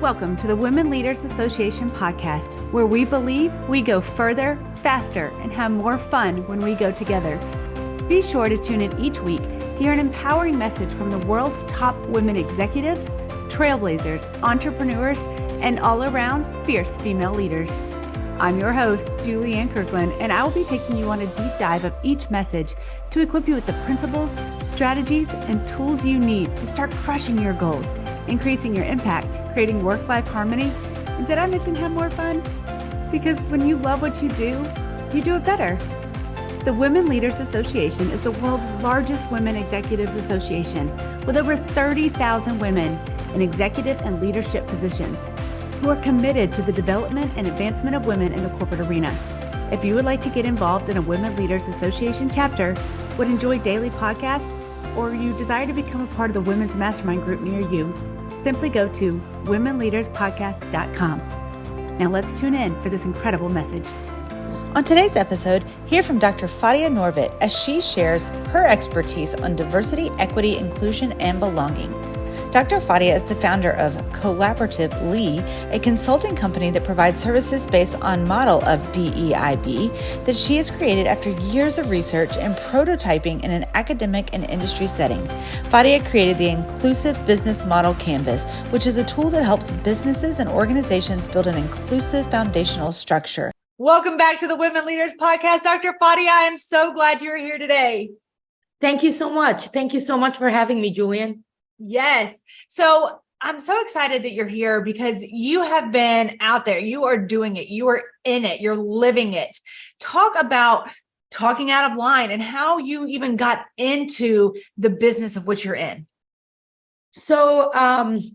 Welcome to the Women Leaders Association podcast, where we believe we go further, faster, and have more fun when we go together. Be sure to tune in each week to hear an empowering message from the world's top women executives, trailblazers, entrepreneurs, and all-around fierce female leaders. I'm your host, Julianne Kirkland, and I will be taking you on a deep dive of each message to equip you with the principles, strategies, and tools you need to start crushing your goals, increasing your impact, creating work-life harmony, and did I mention have more fun? Because when you love what you do it better. The Women Leaders Association is the world's largest women executives association with over 30,000 women in executive and leadership positions who are committed to the development and advancement of women in the corporate arena. If you would like to get involved in a Women Leaders Association chapter, would enjoy daily podcasts, or you desire to become a part of the Women's Mastermind group near you, simply go to womenleaderspodcast.com. Now let's tune in for this incredible message. On today's episode, hear from Dr. Fadia Nordtveit as she shares her expertise on diversity, equity, inclusion, and belonging. Dr. Fadia is the founder of Collaborative Lee, a consulting company that provides services based on model of DEIB that she has created after years of research and prototyping in an academic and industry setting. Fadia created the Inclusive Business Model Canvas, which is a tool that helps businesses and organizations build an inclusive foundational structure. Welcome back to the Women Leaders Podcast. Dr. Fadia, I am so glad you're here today. Thank you so much. Thank you so much for having me, Julian. Yes. So I'm so excited that you're here because you have been out there. You are doing it. You are in it. You're living it. Talk about talking out of line and how you even got into the business of which you're in. So,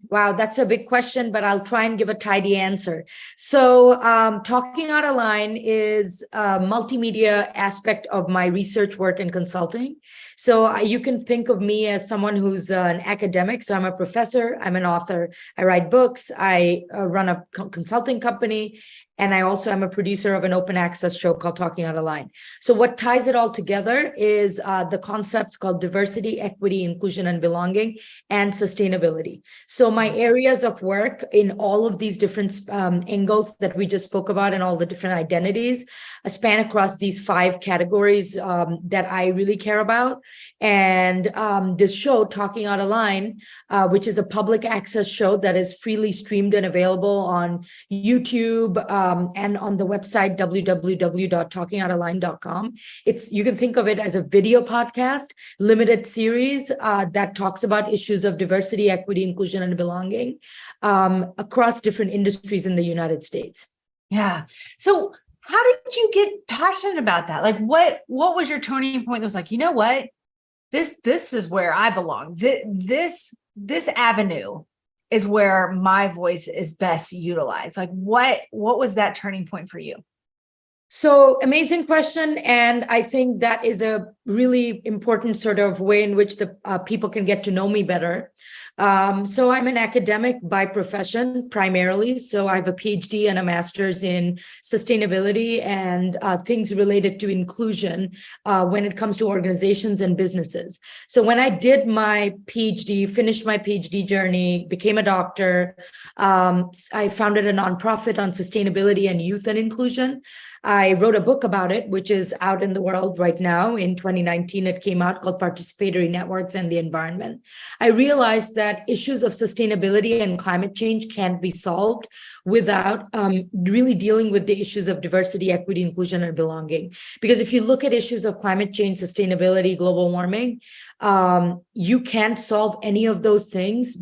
wow, that's a big question, but I'll try and give a tidy answer. So, talking out of line is a multimedia aspect of my research work and consulting. So you can think of me as someone who's an academic. So I'm a professor, I'm an author, I write books, I run a consulting company, and I also am a producer of an open access show called Talking Out of Line. So what ties it all together is the concepts called diversity, equity, inclusion, and belonging, and sustainability. So my areas of work in all of these different angles that we just spoke about and all the different identities span across these 5 categories that I really care about. And this show, Talking Out of Line, which is a public access show that is freely streamed and available on YouTube and on the website www.talkingoutofline.com. You can think of it as a video podcast, limited series that talks about issues of diversity, equity, inclusion, and belonging across different industries in the United States. Yeah. So how did you get passionate about that? Like what was your turning point that was like, you know what? This is where I belong. This avenue is where my voice is best utilized. Like what was that turning point for you? So amazing question. And I think that is a really important sort of way in which the people can get to know me better. So I'm an academic by profession primarily. So I have a PhD and a master's in sustainability and things related to inclusion when it comes to organizations and businesses. So when I did my PhD, finished my PhD journey, became a doctor, I founded a nonprofit on sustainability and youth and inclusion. I wrote a book about it, which is out in the world right now. In 2019, it came out called Participatory Networks and the Environment. I realized that issues of sustainability and climate change can't be solved without really dealing with the issues of diversity, equity, inclusion, and belonging. Because if you look at issues of climate change, sustainability, global warming, you can't solve any of those things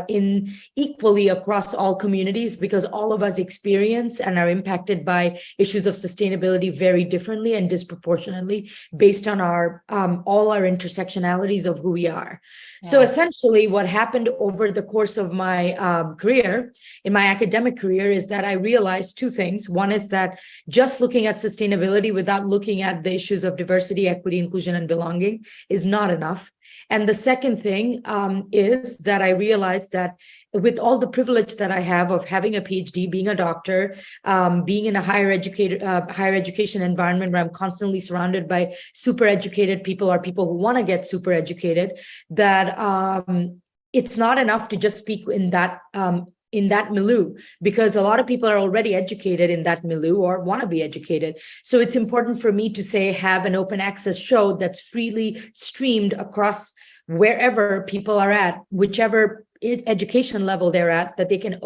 in equally across all communities because all of us experience and are impacted by issues of sustainability very differently and disproportionately based on our all our intersectionalities of who we are. Yeah. So essentially what happened over the course of my career, in my academic career, is that I realized 2 things. One is that just looking at sustainability without looking at the issues of diversity, equity, inclusion, and belonging is not enough. And the second thing is that I realized that with all the privilege that I have of having a PhD, being a doctor, being in a higher education environment where I'm constantly surrounded by super educated people or people who want to get super educated, that it's not enough to just speak in that in that milieu, because a lot of people are already educated in that milieu or want to be educated. So it's important for me to say, have an open access show that's freely streamed across wherever people are at, whichever education level they're at, that they can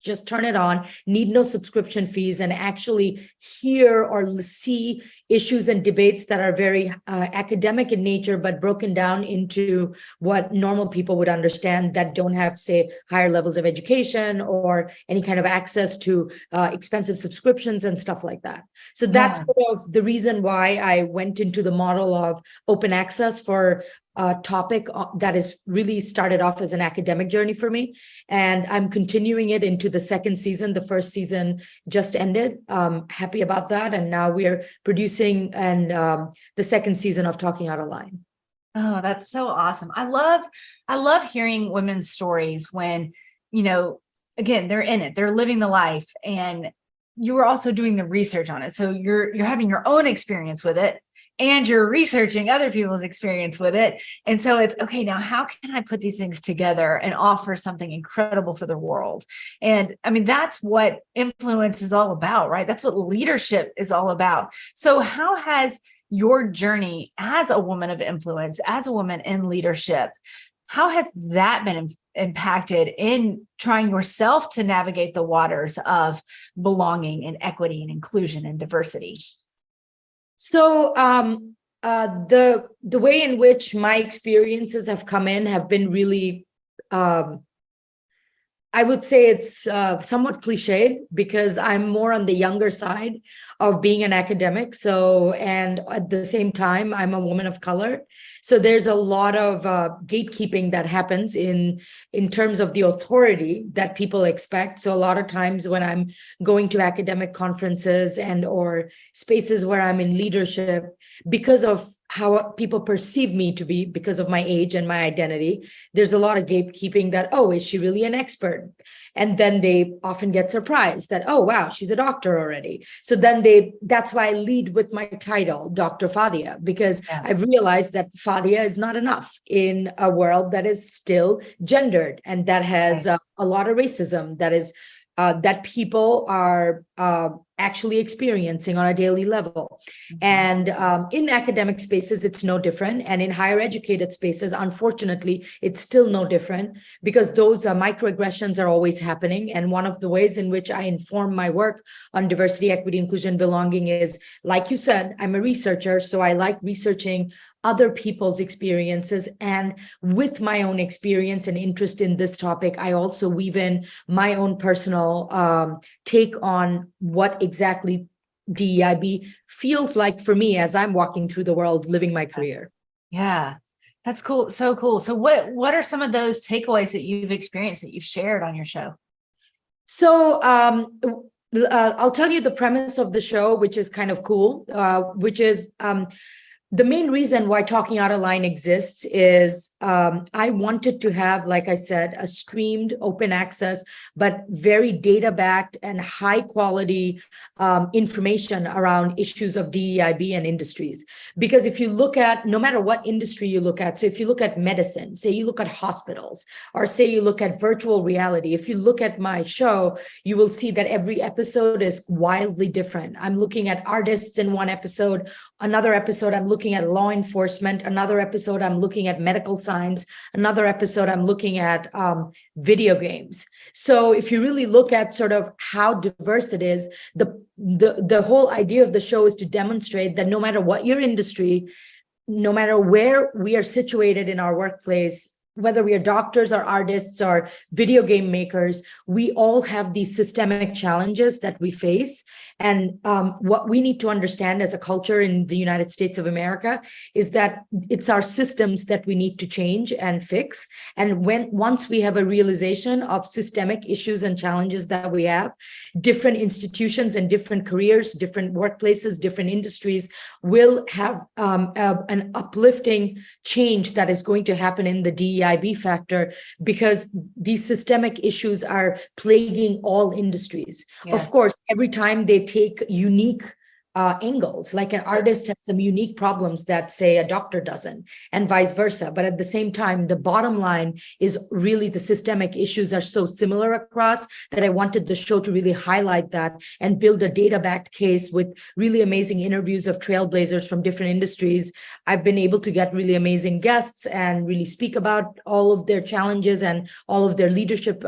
just turn it on, need no subscription fees, and actually hear or see issues and debates that are very academic in nature, but broken down into what normal people would understand that don't have, say, higher levels of education or any kind of access to expensive subscriptions and stuff like that. So that's sort of the reason why I went into the model of open access for a topic that is really started off as an academic journey for me. And I'm continuing it into the second season. The first season just ended. Happy about that. And now we're producing the second season of Talking Out of Line. Oh, that's so awesome. I love hearing women's stories when, again, they're in it, they're living the life, and you were also doing the research on it. So you're having your own experience with it, and you're researching other people's experience with it. And so it's, okay, now how can I put these things together and offer something incredible for the world? And I mean, that's what influence is all about, right? That's what leadership is all about. So how has your journey as a woman of influence, as a woman in leadership, how has that been impacted in trying yourself to navigate the waters of belonging and equity and inclusion and diversity? So the way in which my experiences have come in have been really, I would say it's somewhat cliched, because I'm more on the younger side of being an academic. So, and at the same time, I'm a woman of color. So there's a lot of gatekeeping that happens in terms of the authority that people expect. So a lot of times when I'm going to academic conferences and or spaces where I'm in leadership, because of how people perceive me to be, because of my age and my identity, there's a lot of gatekeeping that, oh, is she really an expert? And then they often get surprised that, oh, wow, she's a doctor already. So then that's why I lead with my title, Dr. Fadia, because I've realized that Fadia is not enough in a world that is still gendered and that has a lot of racism that is that people are actually experiencing on a daily level. And in academic spaces, it's no different. And in higher educated spaces, unfortunately, it's still no different, because those microaggressions are always happening. And one of the ways in which I inform my work on diversity, equity, inclusion, belonging is, like you said, I'm a researcher, so I like researching other people's experiences. And with my own experience and interest in this topic, I also weave in my own personal take on what exactly DEIB feels like for me as I'm walking through the world, living my career. Yeah, that's cool. So cool. So what are some of those takeaways that you've experienced that you've shared on your show? So I'll tell you the premise of the show, which is kind of cool, which is the main reason why Talking Out of Line exists is I wanted to have, like I said, a streamed open access, but very data-backed and high-quality information around issues of DEIB and industries. Because if you look at, no matter what industry you look at, so if you look at medicine, say you look at hospitals, or say you look at virtual reality, if you look at my show, you will see that every episode is wildly different. I'm looking at artists in one episode, another episode I'm looking at law enforcement, another episode I'm looking at medical science, another episode I'm looking at video games. So if you really look at sort of how diverse it is, the whole idea of the show is to demonstrate that no matter what your industry, no matter where we are situated in our workplace, whether we are doctors or artists or video game makers, we all have these systemic challenges that we face. And what we need to understand as a culture in the United States of America is that it's our systems that we need to change and fix. And once we have a realization of systemic issues and challenges that we have, different institutions and different careers, different workplaces, different industries will have an uplifting change that is going to happen in the DEIB factor, because these systemic issues are plaguing all industries. Yes. Of course, every time they take unique angles. Like an artist has some unique problems that, say, a doctor doesn't, and vice versa. But at the same time, the bottom line is really the systemic issues are so similar across that I wanted the show to really highlight that and build a data-backed case with really amazing interviews of trailblazers from different industries. I've been able to get really amazing guests and really speak about all of their challenges and all of their leadership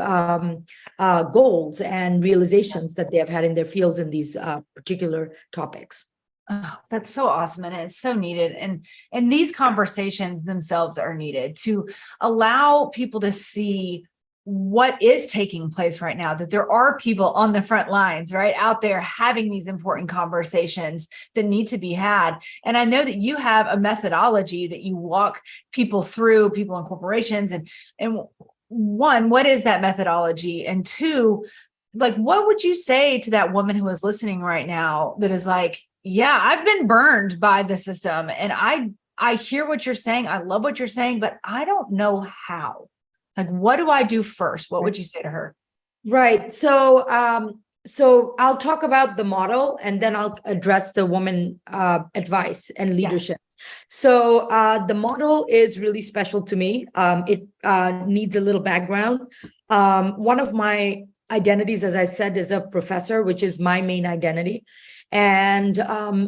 goals and realizations that they have had in their fields in these particular topics. Oh, that's so awesome. And it's so needed. And these conversations themselves are needed to allow people to see what is taking place right now, that there are people on the front lines, right, out there having these important conversations that need to be had. And I know that you have a methodology that you walk people through, people in corporations. And one, what is that methodology? And two, like, what would you say to that woman who is listening right now that is like, yeah, I've been burned by the system and I hear what you're saying. I love what you're saying, but I don't know how. Like, what do I do first? What would you say to her? Right. So I'll talk about the model and then I'll address the woman advice and leadership. Yeah. So the model is really special to me. It needs a little background. One of my identities, as I said, is a professor, which is my main identity. And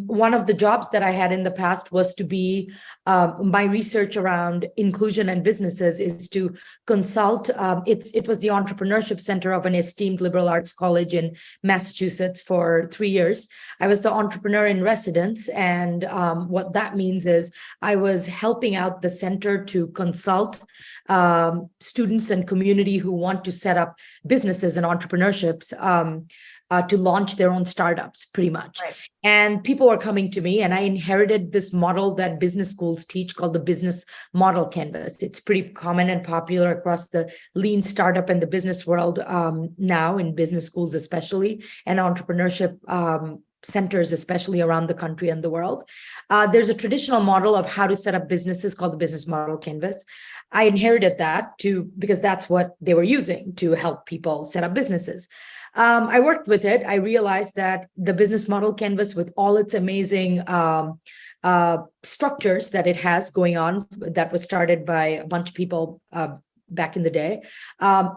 one of the jobs that I had in the past was to be my research around inclusion and businesses is to consult. It was the entrepreneurship center of an esteemed liberal arts college in Massachusetts for 3 years. I was the entrepreneur in residence. And what that means is I was helping out the center to consult students and community who want to set up businesses and entrepreneurships to launch their own startups, pretty much. Right. And people were coming to me, and I inherited this model that business schools teach called the business model canvas. It's pretty common and popular across the lean startup and the business world now, in business schools especially, and entrepreneurship centers, especially around the country and the world. There's a traditional model of how to set up businesses called the business model canvas. I inherited that because that's what they were using to help people set up businesses. I worked with it. I realized that the business model canvas, with all its amazing structures that it has going on, that was started by a bunch of people back in the day,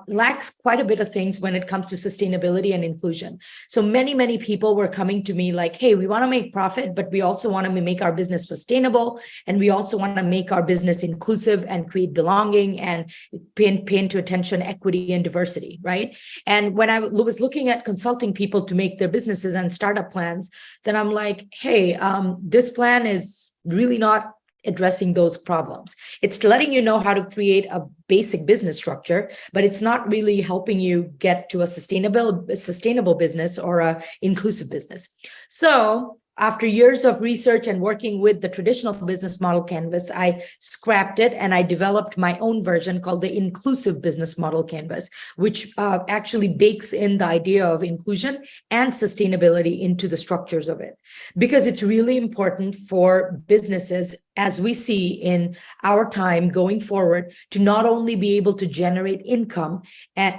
lacks quite a bit of things when it comes to sustainability and inclusion. So many people were coming to me like, hey, we want to make profit, but we also want to make our business sustainable. And we also want to make our business inclusive and create belonging and pay into attention equity and diversity, right? And when I was looking at consulting people to make their businesses and startup plans, then I'm like, hey, this plan is really not addressing those problems. It's letting you know how to create a basic business structure, but it's not really helping you get to a sustainable business or a inclusive business. So after years of research and working with the traditional business model canvas, I scrapped it and I developed my own version called the inclusive business model canvas, which actually bakes in the idea of inclusion and sustainability into the structures of it. Because it's really important for businesses, as we see in our time going forward, to not only be able to generate income,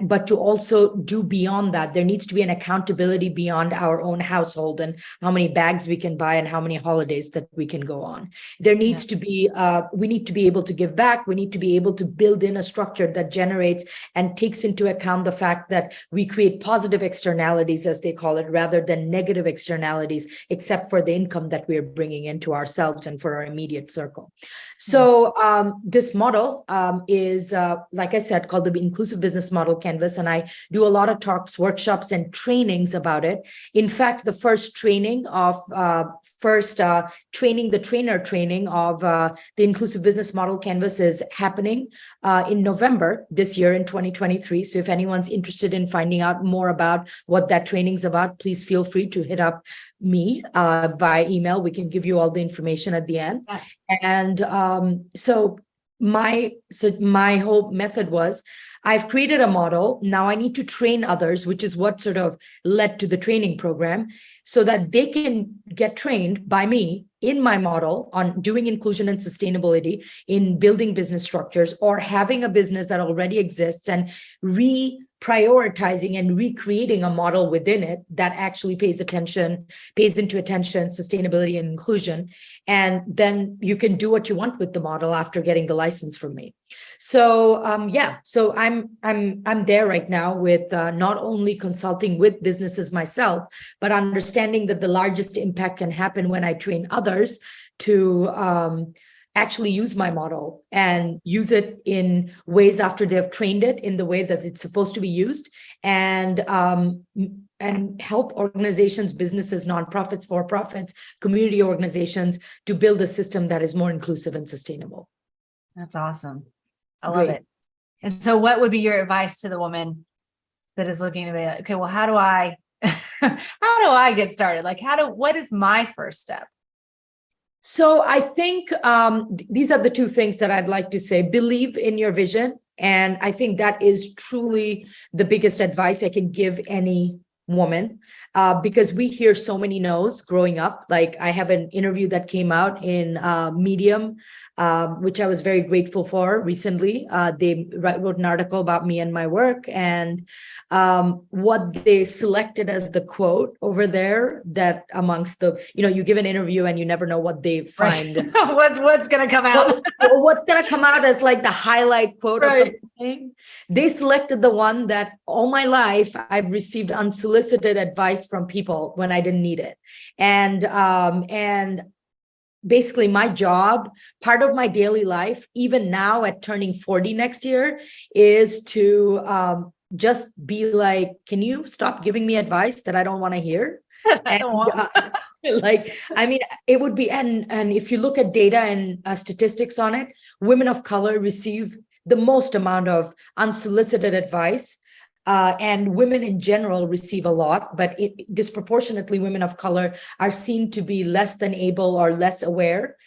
but to also do beyond that. There needs to be an accountability beyond our own household and how many bags we can buy and how many holidays that we can go on. There needs to be, we need to be able to give back. We need to be able to build in a structure that generates and takes into account the fact that we create positive externalities, as they call it, rather than negative externalities, except for the income that we're bringing into ourselves and for our immediate circle. So this model is, like I said, called the Inclusive Business Model Canvas, and I do a lot of talks, workshops, and trainings about it. In fact, the first training of the trainer training of the Inclusive Business Model Canvas is happening in November this year in 2023. So if anyone's interested in finding out more about what that training's about, please feel free to hit up me via email. We can give you all the information at the end. And so my whole method was, I've created a model. Now I need to train others, which is what sort of led to the training program, so that they can get trained by me in my model on doing inclusion and sustainability in building business structures or having a business that already exists and prioritizing and recreating a model within it that actually pays into attention, sustainability and inclusion. And then you can do what you want with the model after getting the license from me. So so I'm there right now with not only consulting with businesses myself, but understanding that the largest impact can happen when I train others to actually use my model and use it in ways after they've trained it in the way that it's supposed to be used, and help organizations, businesses, nonprofits, for-profits, community organizations to build a system that is more inclusive and sustainable. That's awesome. I love it. And so what would be your advice to the woman that is looking to be like, okay, well, how do I get started? Like, what is my first step? So I think these are the two things that I'd like to say. Believe in your vision. And I think that is truly the biggest advice I can give any woman, because we hear so many no's growing up. Like, I have an interview that came out in Medium, which I was very grateful for recently. They wrote an article about me and my work, and what they selected as the quote over there, that amongst the, you give an interview and you never know what they find. Right. what's going to come out? What's going to come out as like the highlight quote of the thing. They selected the one that all my life I've received unsolicited advice from people when I didn't need it. And basically my job, part of my daily life, even now at turning 40 next year, is to just be like, can you stop giving me advice that I don't want to hear? It would be, and if you look at data and statistics on it, women of color receive the most amount of unsolicited advice. And women in general receive a lot, but disproportionately women of color are seen to be less than able or less aware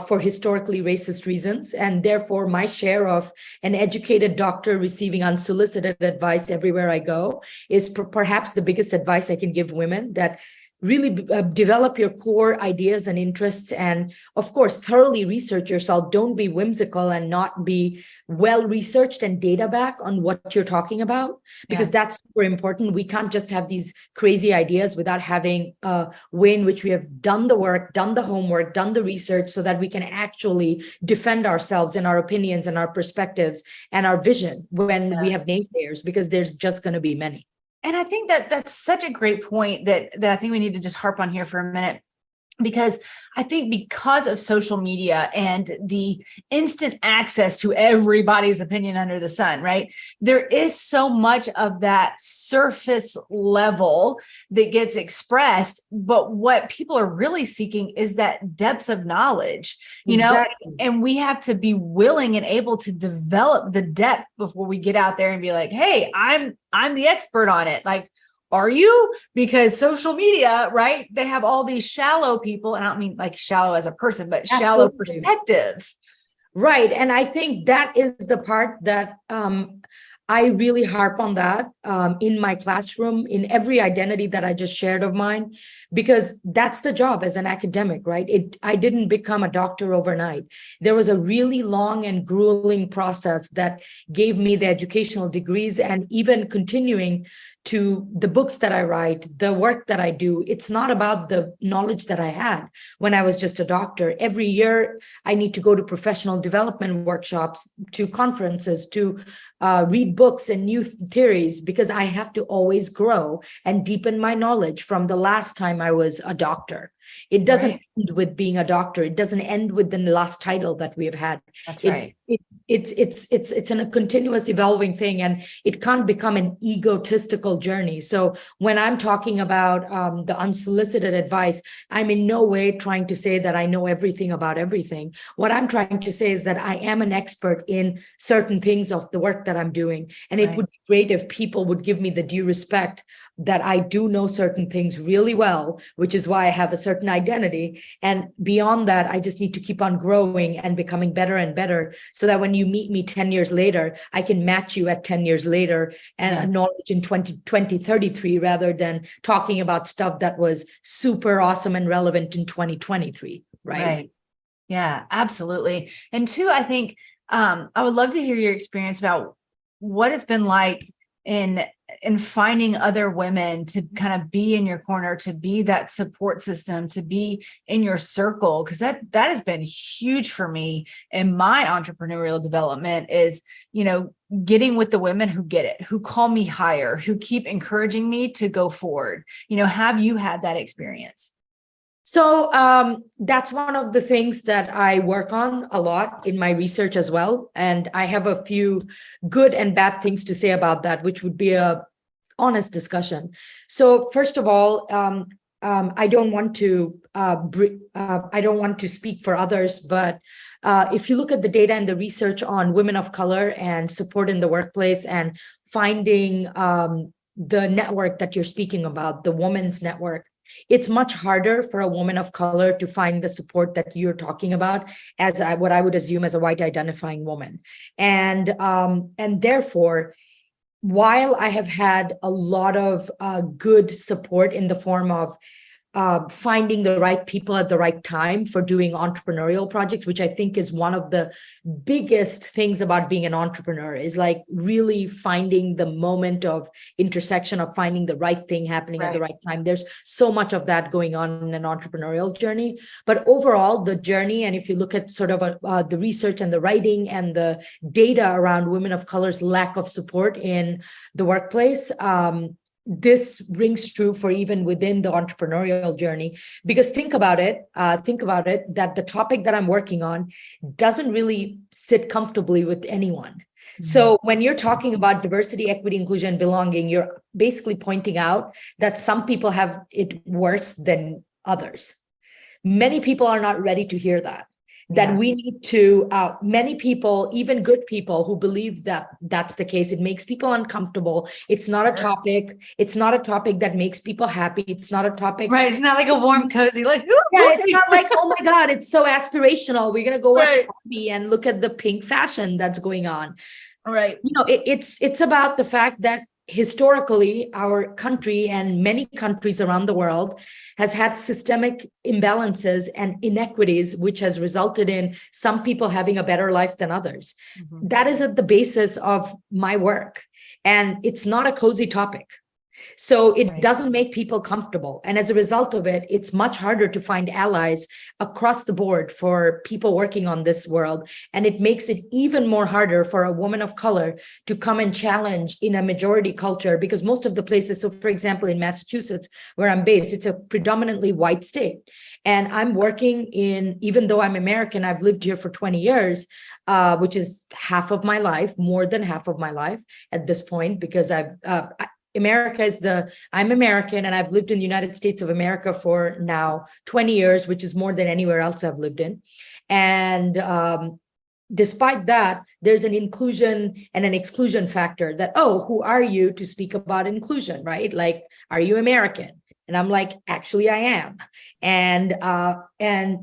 for historically racist reasons. And therefore, my share of an educated doctor receiving unsolicited advice everywhere I go is perhaps the biggest advice I can give women, that really develop your core ideas and interests, and of course, thoroughly research yourself. Don't be whimsical and not be well researched and data back on what you're talking about, because that's super important. We can't just have these crazy ideas without having a way in which we have done the work, done the homework, done the research, so that we can actually defend ourselves and our opinions and our perspectives and our vision when we have naysayers, because there's just going to be many. And I think that that's such a great point that I think we need to just harp on here for a minute, because I think because of social media and the instant access to everybody's opinion under the sun, right? There is so much of that surface level that gets expressed, but what people are really seeking is that depth of knowledge, you know, and we have to be willing and able to develop the depth before we get out there and be like, hey, I'm the expert on it. Like, are you? Because social media, right? They have all these shallow people, and I don't mean like shallow as a person, but shallow perspectives. Right. And I think that is the part that I really harp on that in my classroom, in every identity that I just shared of mine, because that's the job as an academic, right? I didn't become a doctor overnight. There was a really long and grueling process that gave me the educational degrees, and even continuing to the books that I write, the work that I do. It's not about the knowledge that I had when I was just a doctor. Every year, I need to go to professional development workshops, to conferences, to read books and new theories, because I have to always grow and deepen my knowledge from the last time I was a doctor. It doesn't end with being a doctor. It doesn't end with the last title that we have had. That's right. It's a continuous evolving thing, and it can't become an egotistical journey. So when I'm talking about the unsolicited advice, I'm in no way trying to say that I know everything about everything. What I'm trying to say is that I am an expert in certain things of the work that I'm doing. And it would be great if people would give me the due respect that I do know certain things really well, which is why I have a certain identity. And beyond that, I just need to keep on growing and becoming better and better, so that when you meet me 10 years later, I can match you at 10 years later and knowledge in 2033, rather than talking about stuff that was super awesome and relevant in 2023. Right. Yeah, absolutely. And two, I think I would love to hear your experience about what it's been like in finding other women to kind of be in your corner, to be that support system, to be in your circle, because that has been huge for me in my entrepreneurial development, is, getting with the women who get it, who call me higher, who keep encouraging me to go forward. Have you had that experience? So that's one of the things that I work on a lot in my research as well. And I have a few good and bad things to say about that, which would be a honest discussion. So first of all, I don't want to speak for others, but if you look at the data and the research on women of color and support in the workplace and finding the network that you're speaking about, the women's network, it's much harder for a woman of color to find the support that you're talking about as what I would assume as a white identifying woman. And therefore, while I have had a lot of good support in the form of finding the right people at the right time for doing entrepreneurial projects, which I think is one of the biggest things about being an entrepreneur, is like really finding the moment of intersection of finding the right thing happening at the right time. There's so much of that going on in an entrepreneurial journey. But overall, the journey, and if you look at sort of the research and the writing and the data around women of color's lack of support in the workplace, this rings true for even within the entrepreneurial journey, because think about it, that the topic that I'm working on doesn't really sit comfortably with anyone. Mm-hmm. So when you're talking about diversity, equity, inclusion, and belonging, you're basically pointing out that some people have it worse than others. Many people are not ready to hear that. We need to, many people, even good people who believe that that's the case, it makes people uncomfortable. It's not a topic. It's not a topic that makes people happy. It's not a topic. Right. It's not like a warm, cozy, like, it's not like, oh my God, it's so aspirational. We're going to go watch Barbie and look at the pink fashion that's going on. Right. It's about the fact that historically, our country and many countries around the world has had systemic imbalances and inequities, which has resulted in some people having a better life than others. Mm-hmm. That is at the basis of my work. And it's not a cozy topic. So it doesn't make people comfortable. And as a result of it, it's much harder to find allies across the board for people working on this world. And it makes it even more harder for a woman of color to come and challenge in a majority culture, because most of the places, so for example, in Massachusetts, where I'm based, it's a predominantly white state. And I'm working even though I'm American, I've lived here for 20 years, which is half of my life, more than half of my life at this point, because I'm American, and I've lived in the United States of America for now 20 years, which is more than anywhere else I've lived in. And despite that, there's an inclusion and an exclusion factor that, who are you to speak about inclusion, right? Like, are you American? And I'm like, actually, I am. And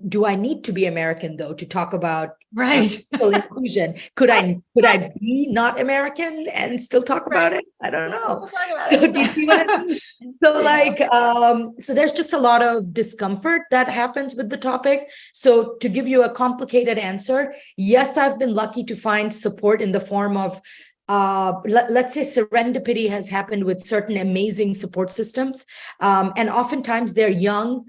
do I need to be American, though, to talk about inclusion? Could I be not American and still talk about it? I don't know. So do you see what I mean? So so there's just a lot of discomfort that happens with the topic. So to give you a complicated answer, yes, I've been lucky to find support in the form of let's say serendipity has happened with certain amazing support systems. And oftentimes they're young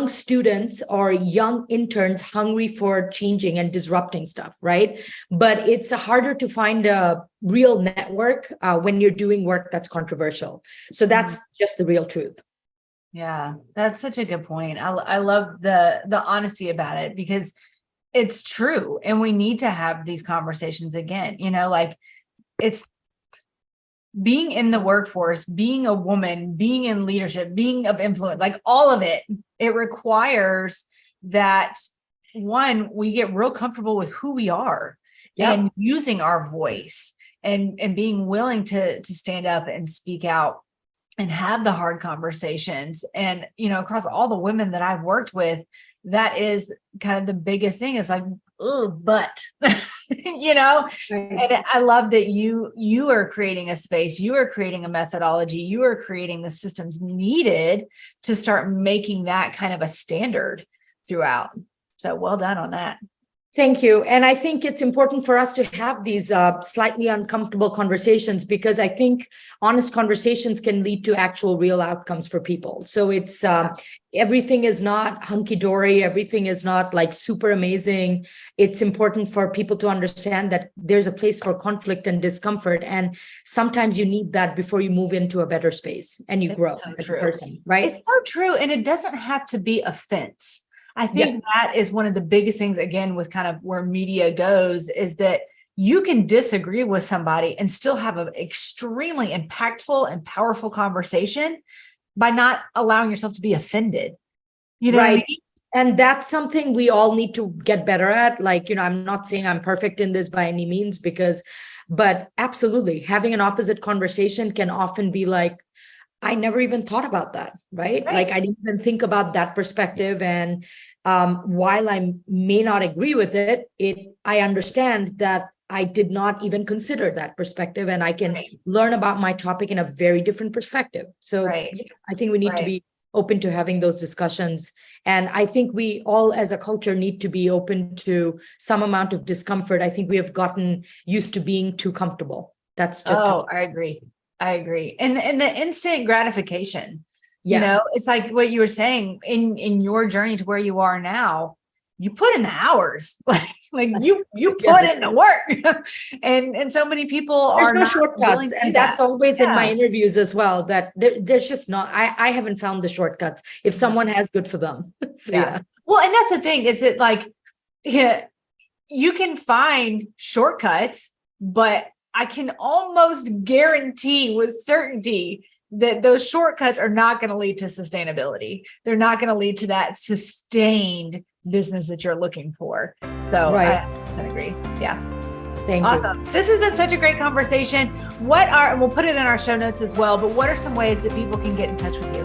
students or young interns hungry for changing and disrupting stuff, right? But it's harder to find a real network when you're doing work that's controversial. So that's just the real truth. Yeah, that's such a good point. I love the honesty about it, because it's true. And we need to have these conversations again, like it's being in the workforce, being a woman, being in leadership, being of influence, like all of it, it requires that, one, we get real comfortable with who we are and using our voice and being willing to stand up and speak out and have the hard conversations. And, across all the women that I've worked with, that is kind of the biggest thing. It's like, oh, but, and I love that you are creating a space, you are creating a methodology, you are creating the systems needed to start making that kind of a standard throughout. So well done on that. Thank you. And I think it's important for us to have these slightly uncomfortable conversations, because I think honest conversations can lead to actual real outcomes for people. So it's everything is not hunky-dory. Everything is not like super amazing. It's important for people to understand that there's a place for conflict and discomfort. And sometimes you need that before you move into a better space and you grow as a person, right? It's so true. And it doesn't have to be offense. I think that is one of the biggest things, again, with kind of where media goes, is that you can disagree with somebody and still have an extremely impactful and powerful conversation by not allowing yourself to be offended. You know what I mean? And that's something we all need to get better at. Like, I'm not saying I'm perfect in this by any means, but absolutely having an opposite conversation can often be like, I never even thought about that, right? Like I didn't even think about that perspective. And while I may not agree with it, I understand that I did not even consider that perspective, and I can learn about my topic in a very different perspective. So I think we need to be open to having those discussions. And I think we all as a culture need to be open to some amount of discomfort. I think we have gotten used to being too comfortable. That's just I agree. And the instant gratification, it's like what you were saying in your journey to where you are now, you put in the hours, like you put in the work. and so many people there's are no not shortcuts. And that's always in my interviews as well, that there's just not, I haven't found the shortcuts. If someone has, good for them. Well, and that's the thing, is it like, you can find shortcuts, but I can almost guarantee with certainty that those shortcuts are not going to lead to sustainability. They're not going to lead to that sustained business that you're looking for. So I 100% agree. Yeah. Thank you. Awesome. This has been such a great conversation. And we'll put it in our show notes as well, but what are some ways that people can get in touch with you?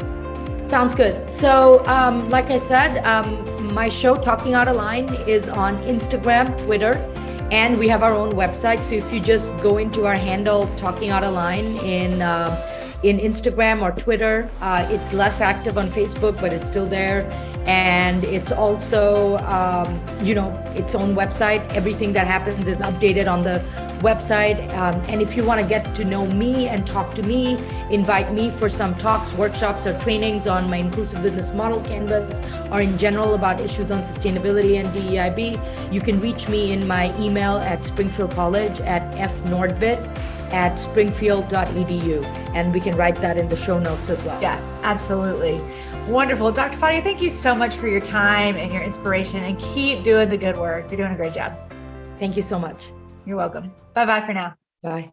Sounds good. So like I said, my show Talking Out of Line is on Instagram, Twitter, and we have our own website. So if you just go into our handle, Talking Out of Line, in Instagram or Twitter, it's less active on Facebook, but it's still there. And it's also, its own website. Everything that happens is updated on the website. And if you want to get to know me and talk to me, invite me for some talks, workshops, or trainings on my inclusive business model canvas, or in general about issues on sustainability and DEIB, you can reach me in my email at Springfield College at fnordtveit@springfield.edu. And we can write that in the show notes as well. Yeah, absolutely. Wonderful. Dr. Fadia, thank you so much for your time and your inspiration, and keep doing the good work. You're doing a great job. Thank you so much. You're welcome. Bye-bye for now. Bye.